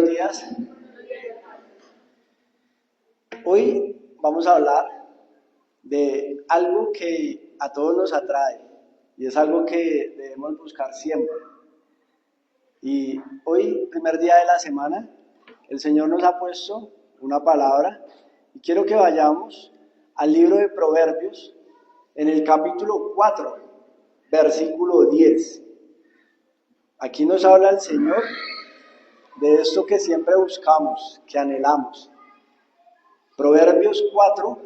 Buenos días. Hoy vamos a hablar de algo que a todos nos atrae y es algo que debemos buscar siempre. Y hoy, primer día de la semana, el Señor nos ha puesto una palabra y quiero que vayamos al libro de Proverbios en el capítulo 4, versículo 10. Aquí nos habla el Señor de esto que siempre buscamos, que anhelamos. Proverbios 4,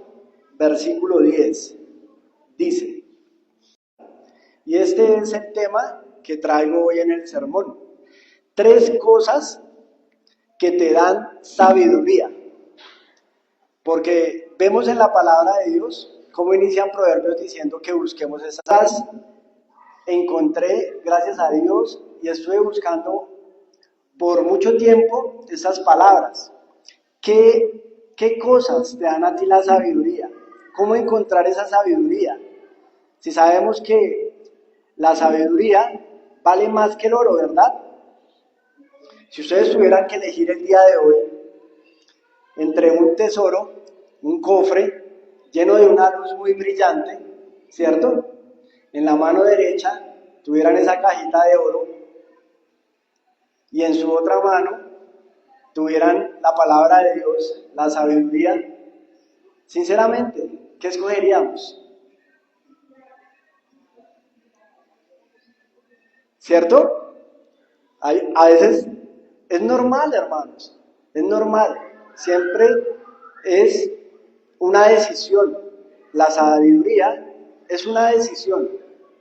versículo 10, dice, y este es el tema que traigo hoy en el sermón: 3 cosas que te dan sabiduría. Porque vemos en la palabra de Dios cómo inician Proverbios diciendo que busquemos esas. Encontré, gracias a Dios, y estuve buscando por mucho tiempo esas palabras. ¿Qué cosas te dan a ti la sabiduría? ¿Cómo encontrar esa sabiduría? Si sabemos que la sabiduría vale más que el oro, ¿verdad? Si ustedes tuvieran que elegir el día de hoy entre un tesoro, un cofre lleno de una luz muy brillante, ¿cierto? En la mano derecha tuvieran esa cajita de oro y en su otra mano tuvieran la palabra de Dios, la sabiduría. Sinceramente, ¿qué escogeríamos? ¿Cierto? A veces es normal, hermanos, es normal. Siempre es una decisión. La sabiduría es una decisión.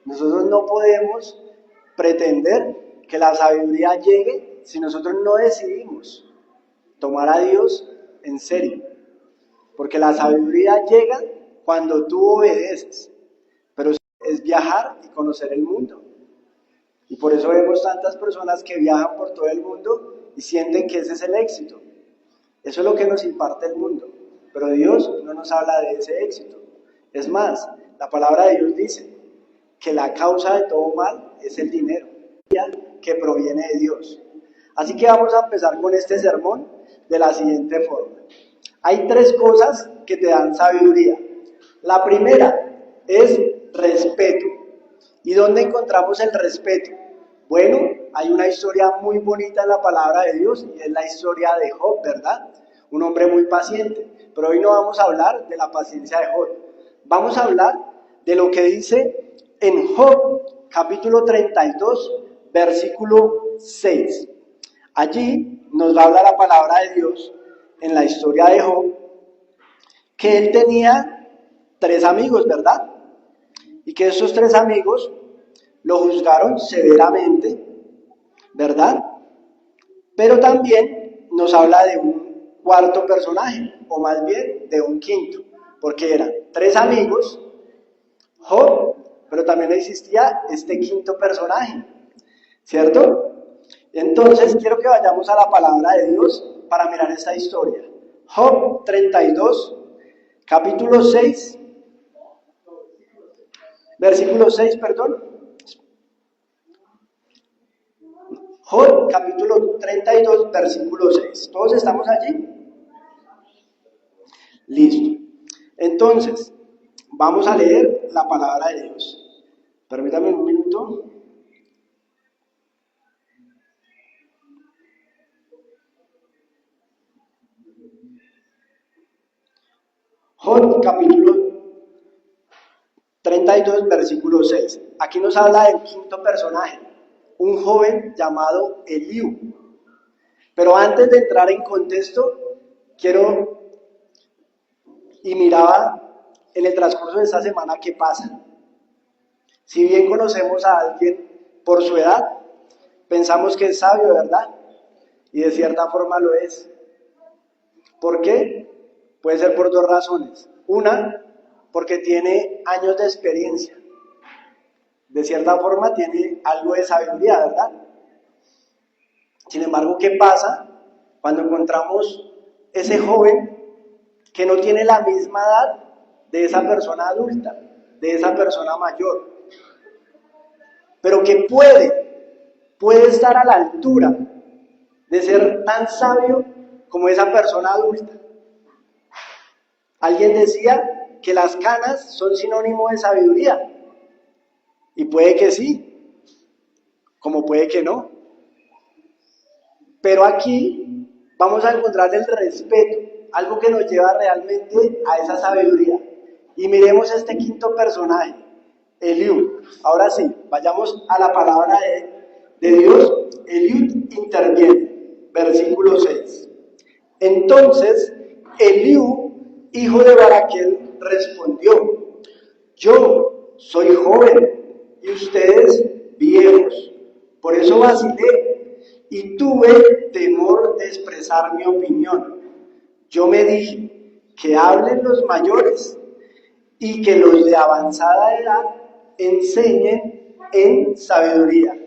Nosotros no podemos pretender que la sabiduría llegue si nosotros no decidimos tomar a Dios en serio. Porque la sabiduría llega cuando tú obedeces. Pero es viajar y conocer el mundo. Y por eso vemos tantas personas que viajan por todo el mundo y sienten que ese es el éxito. Eso es lo que nos imparte el mundo. Pero Dios no nos habla de ese éxito. Es más, la palabra de Dios dice que la causa de todo mal es el dinero, que proviene de Dios. Así que vamos a empezar con este sermón de la siguiente forma. Hay 3 cosas que te dan sabiduría. La primera es respeto. ¿Y dónde encontramos el respeto? Bueno, hay una historia muy bonita en la palabra de Dios y es la historia de Job, ¿verdad? Un hombre muy paciente. Pero hoy no vamos a hablar de la paciencia de Job. Vamos a hablar de lo que dice en Job, capítulo 32, versículo 6. Allí nos habla la palabra de Dios en la historia de Job, que él tenía 3 amigos, ¿verdad? Y que esos 3 amigos lo juzgaron severamente, ¿verdad? Pero también nos habla de un cuarto personaje, o más bien de un quinto, porque eran 3 amigos, Job, pero también existía este quinto personaje, ¿cierto? Entonces quiero que vayamos a la palabra de Dios para mirar esta historia. Job 32, capítulo 6, versículo 6, perdón. Job, capítulo 32, versículo 6. ¿Todos estamos allí? Listo. Entonces, vamos a leer la palabra de Dios. Permítame un minuto. Job, capítulo 32, versículo 6. Aquí nos habla del quinto personaje, un joven llamado Eliú. Pero antes de entrar en contexto, quiero y miraba en el transcurso de esta semana qué pasa. Si bien conocemos a alguien por su edad, pensamos que es sabio, ¿verdad? Y de cierta forma lo es. ¿Por qué? Puede ser por 2 razones. Una, porque tiene años de experiencia. De cierta forma tiene algo de sabiduría, ¿verdad? Sin embargo, ¿qué pasa cuando encontramos ese joven que no tiene la misma edad de esa persona adulta, de esa persona mayor, pero que puede estar a la altura de ser tan sabio como esa persona adulta. Alguien decía que las canas son sinónimo de sabiduría. Y puede que sí, como puede que no. Pero aquí vamos a encontrar el respeto, algo que nos lleva realmente a esa sabiduría. Y miremos este quinto personaje, Eliud. Ahora sí, vayamos a la palabra de Dios. Eliud interviene, versículo 6. Entonces Eliud, hijo de Baraquel, respondió: yo soy joven y ustedes viejos, por eso vacilé y tuve temor de expresar mi opinión. Yo me dije: que hablen los mayores y que los de avanzada edad enseñen en sabiduría.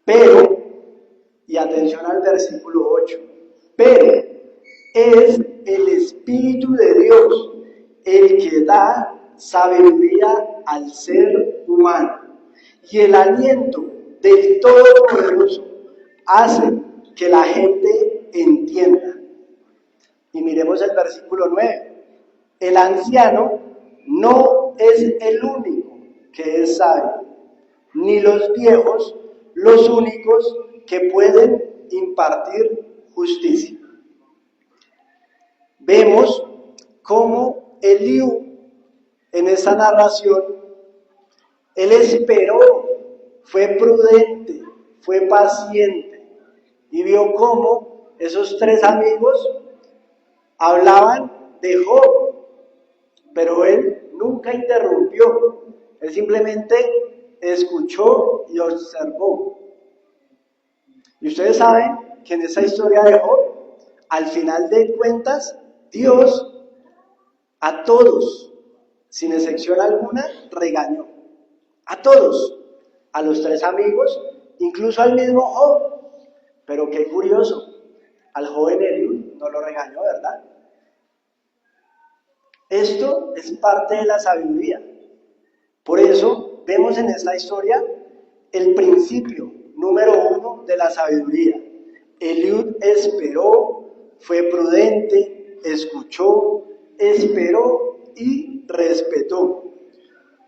Pero, y atención al versículo 8, pero es el Espíritu de Dios el que da sabiduría al ser humano, y el aliento del Todopoderoso hace que la gente entienda. Y miremos el versículo 9. El anciano no es el único que es sabio, ni los viejos los únicos que pueden impartir justicia. Vemos cómo Eliú, en esta narración, él esperó, fue prudente, fue paciente, y vio cómo esos tres amigos hablaban de Job, pero él nunca interrumpió, él simplemente escuchó y observó. Y ustedes saben que en esa historia de Job, al final de cuentas, Dios a todos, sin excepción alguna, regañó. A todos, a los tres amigos, incluso al mismo Job. Pero qué curioso, al joven Eliud no lo regañó, ¿verdad? Esto es parte de la sabiduría. Por eso vemos en esta historia el principio número 1 de la sabiduría. Eliud esperó, fue prudente, escuchó, esperó y respetó.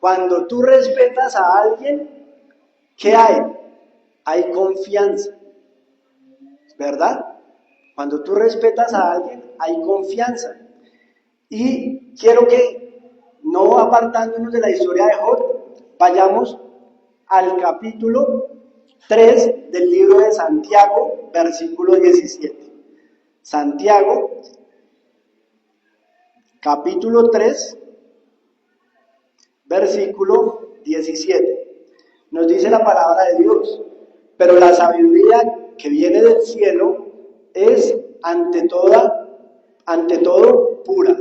Cuando tú respetas a alguien, ¿qué hay? Hay confianza, ¿verdad? Cuando tú respetas a alguien, hay confianza. Y quiero que, no apartándonos de la historia de Job, vayamos al capítulo 3 del libro de Santiago, versículo 17. Santiago, capítulo 3, versículo 17. Nos dice la palabra de Dios: pero la sabiduría que viene del cielo es ante todo pura.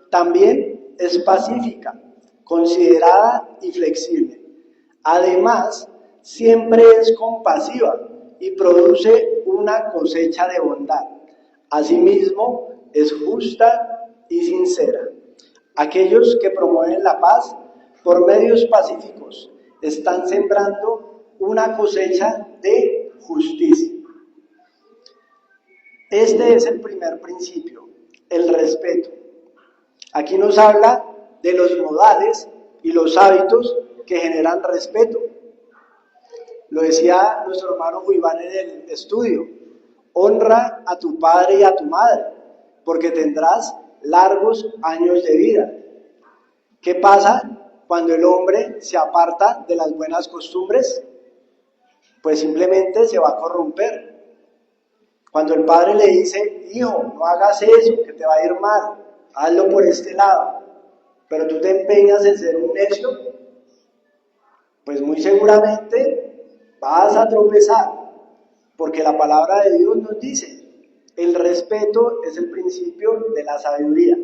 También es pacífica, considerada y flexible. Además, siempre es compasiva y produce una cosecha de bondad. Asimismo, es justa y sincera. Aquellos que promueven la paz por medios pacíficos están sembrando una cosecha de justicia. Este es el primer principio, el respeto. Aquí nos habla de los modales y los hábitos que generan respeto. Lo decía nuestro hermano Juiván en el estudio: honra a tu padre y a tu madre, porque tendrás largos años de vida. ¿Qué pasa cuando el hombre se aparta de las buenas costumbres? Pues simplemente se va a corromper. Cuando el padre le dice: hijo, no hagas eso, que te va a ir mal, hazlo por este lado, pero tú te empeñas en ser un necio, pues muy seguramente vas a tropezar, porque la palabra de Dios nos dice: el respeto es el principio de la sabiduría.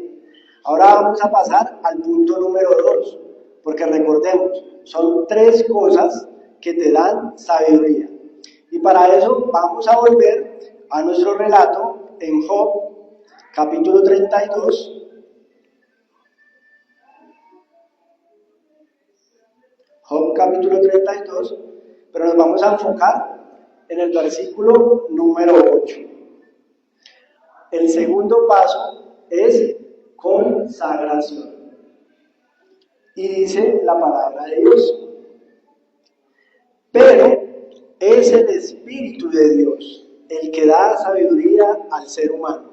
Ahora vamos a pasar al punto número 2, porque recordemos, son 3 cosas que te dan sabiduría. Y para eso vamos a volver a nuestro relato en Job, capítulo 32. Job capítulo 32, pero nos vamos a enfocar en el versículo número 8. El segundo paso es consagración. Y dice la palabra de Dios: pero es el Espíritu de Dios el que da sabiduría al ser humano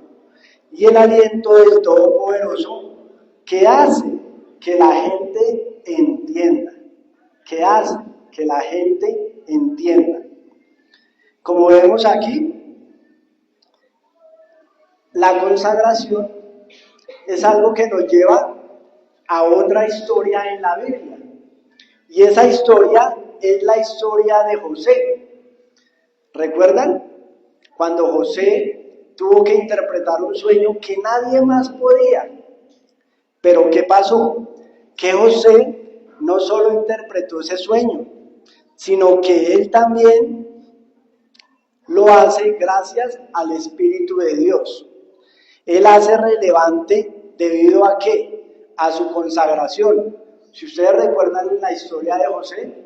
y el aliento del Todopoderoso que hace que la gente entienda, que hace que la gente entienda. Como vemos aquí, la consagración es algo que nos lleva a otra historia en la Biblia. Y esa historia es la historia de José. ¿Recuerdan? Cuando José tuvo que interpretar un sueño que nadie más podía. Pero ¿qué pasó? Que José no solo interpretó ese sueño, sino que él también lo hace gracias al Espíritu de Dios. Él hace relevante debido a ¿qué? A su consagración. Si ustedes recuerdan la historia de José,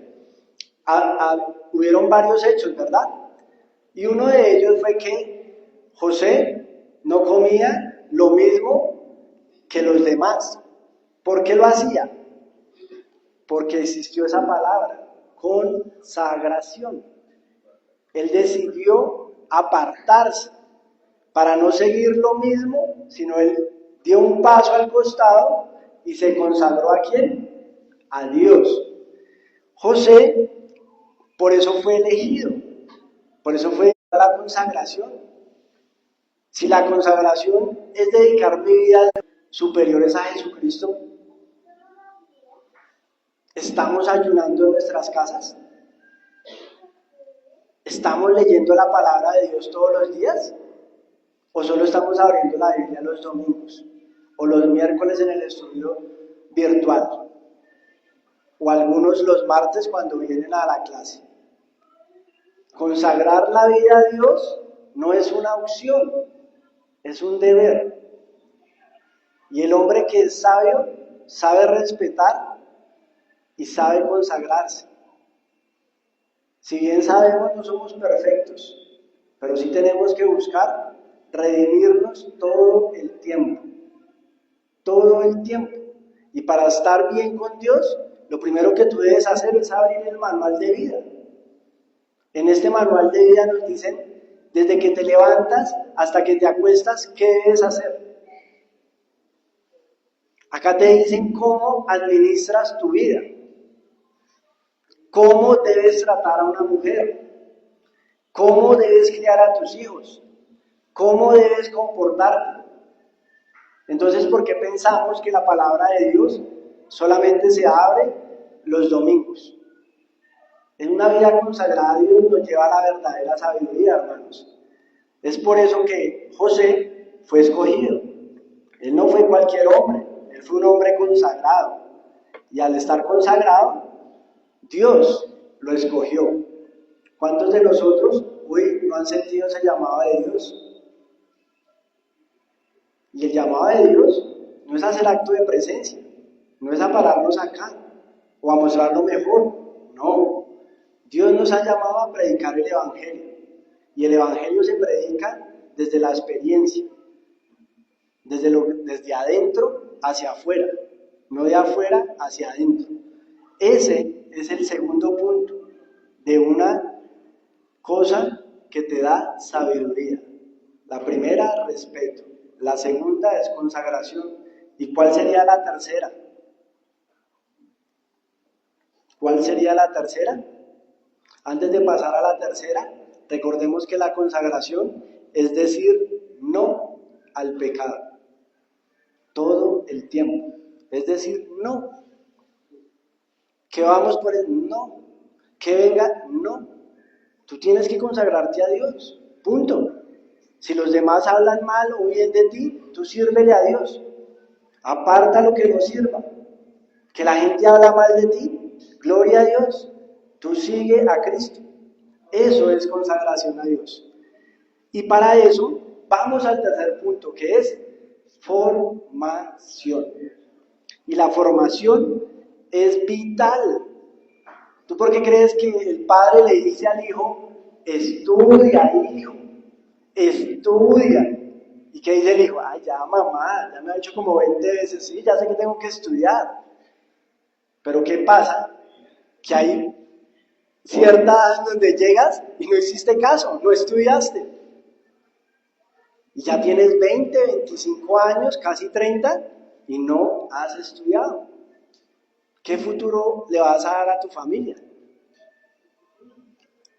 hubieron varios hechos, ¿verdad? Y uno de ellos fue que José no comía lo mismo que los demás. ¿Por qué lo hacía? Porque existió esa palabra, consagración. Él decidió apartarse para no seguir lo mismo, sino él dio un paso al costado y se consagró ¿a quién? A Dios. José, por eso fue elegido, por eso fue la consagración. Si la consagración es dedicar mi vida superiores a Jesucristo, ¿estamos ayunando en nuestras casas? ¿Estamos leyendo la palabra de Dios todos los días? ¿O solo estamos abriendo la Biblia los domingos? ¿O los miércoles en el estudio virtual? ¿O algunos los martes cuando vienen a la clase? Consagrar la vida a Dios no es una opción, es un deber. Y el hombre que es sabio sabe respetar y sabe consagrarse. Si bien sabemos no somos perfectos, pero sí tenemos que buscar redimirnos todo el tiempo. Todo el tiempo. Y para estar bien con Dios, lo primero que tú debes hacer es abrir el manual de vida. En este manual de vida nos dicen, desde que te levantas hasta que te acuestas, ¿qué debes hacer? Acá te dicen cómo administras tu vida, cómo debes tratar a una mujer, cómo debes criar a tus hijos, cómo debes comportarte. Entonces, ¿por qué pensamos que la palabra de Dios solamente se abre los domingos? En una vida consagrada a Dios nos lleva a la verdadera sabiduría, hermanos. Es por eso que José fue escogido. Él no fue cualquier hombre, él fue un hombre consagrado. Y al estar consagrado, Dios lo escogió. ¿Cuántos de nosotros hoy no han sentido ese llamado de Dios? Y el llamado de Dios no es hacer acto de presencia, no es a pararnos acá o a mostrar lo mejor, no. Dios nos ha llamado a predicar el Evangelio, y el Evangelio se predica desde la experiencia, desde adentro hacia afuera, no de afuera hacia adentro. Ese es el segundo punto de una cosa que te da sabiduría. La primera, respeto. La segunda es consagración. ¿Y cuál sería la tercera? ¿Cuál sería la tercera? Antes de pasar a la tercera, recordemos que la consagración es decir no al pecado. Todo el tiempo. Es decir, no. Que vamos por el no. Que venga, no. Tú tienes que consagrarte a Dios. Punto. Si los demás hablan mal o bien de ti, tú sírvele a Dios. Aparta lo que no sirva. Que la gente habla mal de ti, gloria a Dios. Tú sigue a Cristo. Eso es consagración a Dios. Y para eso vamos al tercer punto, que es formación. Y la formación es vital. ¿Tú por qué crees que el padre le dice al hijo, estudia, hijo, estudia. ¿Y qué dice el hijo? Ay, ya mamá, ya me ha dicho como 20 veces, sí, ya sé que tengo que estudiar. Pero ¿qué pasa? Que hay cierta edad en donde llegas y no hiciste caso, no estudiaste. Y ya tienes 20, 25 años, casi 30, y no has estudiado. ¿Qué futuro le vas a dar a tu familia?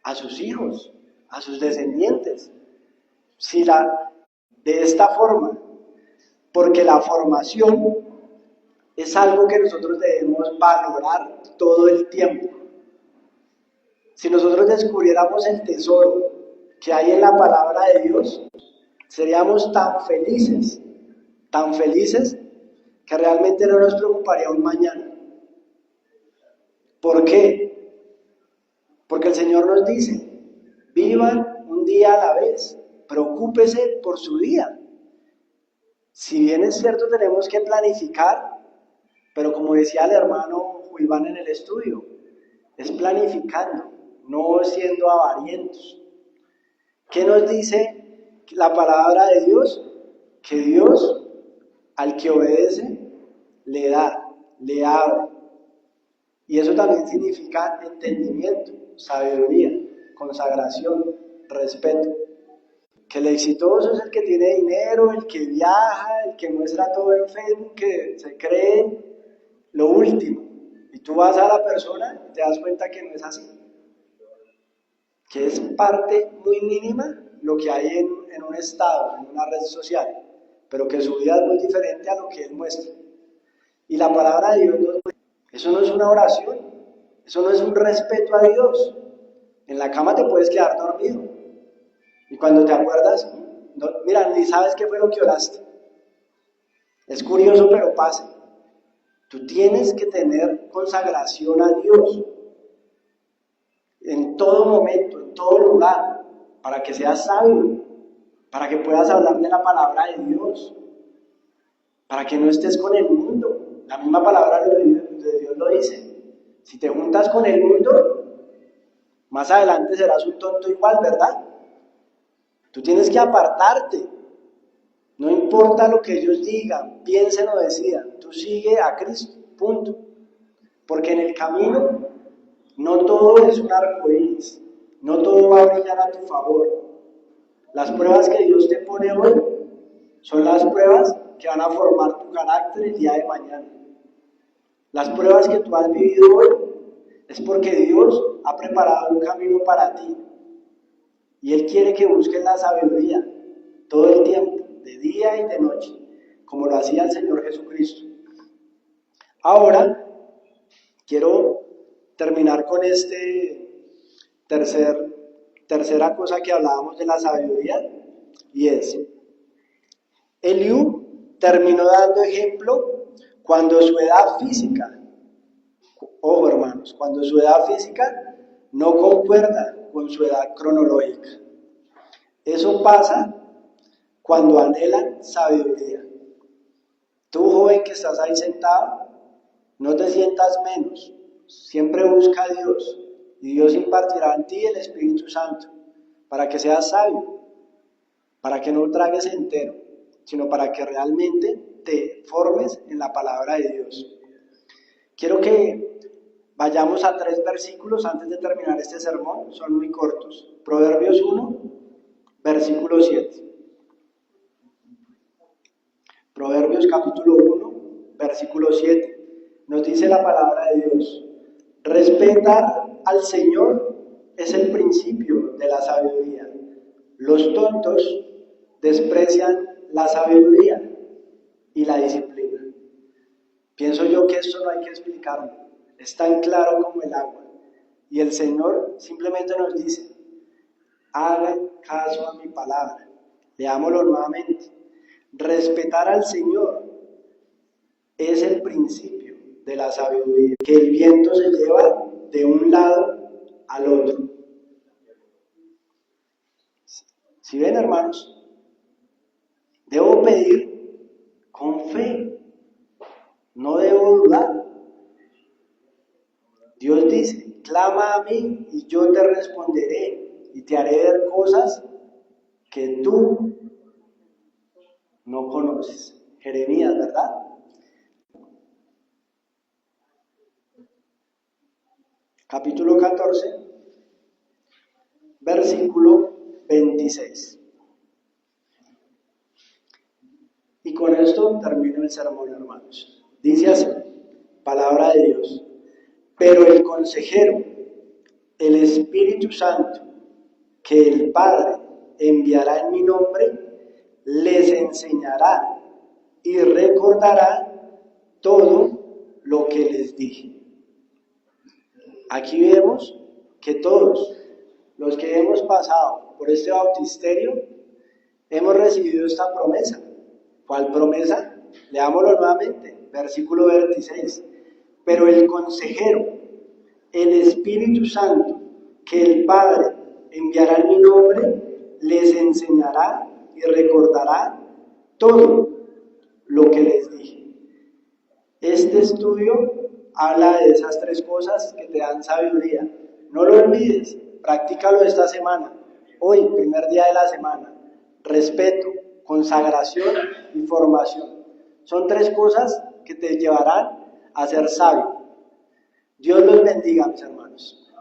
A sus hijos, a sus descendientes. Si de esta forma, porque la formación es algo que nosotros debemos valorar todo el tiempo. Si nosotros descubriéramos el tesoro que hay en la palabra de Dios, seríamos tan felices, que realmente no nos preocuparía un mañana. ¿Por qué? Porque el Señor nos dice, vivan un día a la vez, preocúpese por su día. Si bien es cierto, tenemos que planificar, pero como decía el hermano Juiván en el estudio, es planificando, no siendo avarientos. ¿Qué nos dice la palabra de Dios? Que Dios, al que obedece, le da, le abre. Y eso también significa entendimiento, sabiduría, consagración, respeto. Que el exitoso es el que tiene dinero, el que viaja, el que muestra todo en Facebook, que se cree lo último. Y tú vas a la persona y te das cuenta que no es así. Que es parte muy mínima lo que hay en un estado, en una red social, pero que su vida es muy diferente a lo que él muestra. Y la palabra de Dios nos muestra. Eso no es una oración, eso no es un respeto a Dios. En la cama te puedes quedar dormido. Y cuando te acuerdas, no, mira, ni sabes qué fue lo que oraste. Es curioso, pero pasa. Tú tienes que tener consagración a Dios en todo momento, en todo lugar, para que seas sabio, para que puedas hablar de la palabra de Dios, para que no estés con el mundo. La misma palabra de Dios lo dice. Si te juntas con el mundo, más adelante serás un tonto igual, ¿verdad? Tú tienes que apartarte. No importa lo que ellos digan, piensen o decidan, tú sigue a Cristo, punto. Porque en el camino no todo es un arcoíris, no todo va a brillar a tu favor. Las pruebas que Dios te pone hoy son las pruebas que van a formar tu carácter el día de mañana. Las pruebas que tú has vivido hoy es porque Dios ha preparado un camino para ti. Y Él quiere que busques la sabiduría todo el tiempo, de día y de noche, como lo hacía el Señor Jesucristo. Ahora, quiero terminar con tercera cosa que hablábamos de la sabiduría, y es, Eliú terminó dando ejemplo cuando su edad física, ojo hermanos, cuando su edad física no concuerda con su edad cronológica. Eso pasa cuando anhelan sabiduría. Tú, joven que estás ahí sentado, no te sientas menos. Siempre busca a Dios y Dios impartirá en ti el Espíritu Santo para que seas sabio, para que no tragues entero, sino para que realmente te formes en la palabra de Dios. Quiero que vayamos a 3 versículos antes de terminar este sermón, son muy cortos. Proverbios 1, versículo 7. Proverbios capítulo 1, versículo 7. Nos dice la palabra de Dios: respetar al Señor es el principio de la sabiduría. Los tontos desprecian la sabiduría y la disciplina. Pienso yo que esto no hay que explicarlo. Es tan claro como el agua. Y el Señor simplemente nos dice: hagan caso a mi palabra. Leámoslo nuevamente. Respetar al Señor es el principio de la sabiduría, que el viento se lleva de un lado al otro. ¿Sí ven, hermanos? Debo pedir con fe, no debo dudar. Dios dice: clama a mí y yo te responderé y te haré ver cosas que tú no conoces. Jeremías, ¿verdad? Capítulo 14, versículo 26. Y con esto termino el sermón, hermanos. Dice así, palabra de Dios. Pero el consejero, el Espíritu Santo, que el Padre enviará en mi nombre, les enseñará y recordará todo lo que les dije. Aquí vemos que todos los que hemos pasado por este bautisterio hemos recibido esta promesa. ¿Cuál promesa? Leámoslo nuevamente, versículo 26. Pero el consejero, el Espíritu Santo, que el Padre enviará en mi nombre, les enseñará y recordará todo lo que les dije. Este estudio habla de esas tres cosas que te dan sabiduría. No lo olvides, practícalo esta semana. Hoy, primer día de la semana. Respeto, consagración y formación. Son tres cosas que te llevarán a ser sabio. Dios los bendiga, mis hermanos.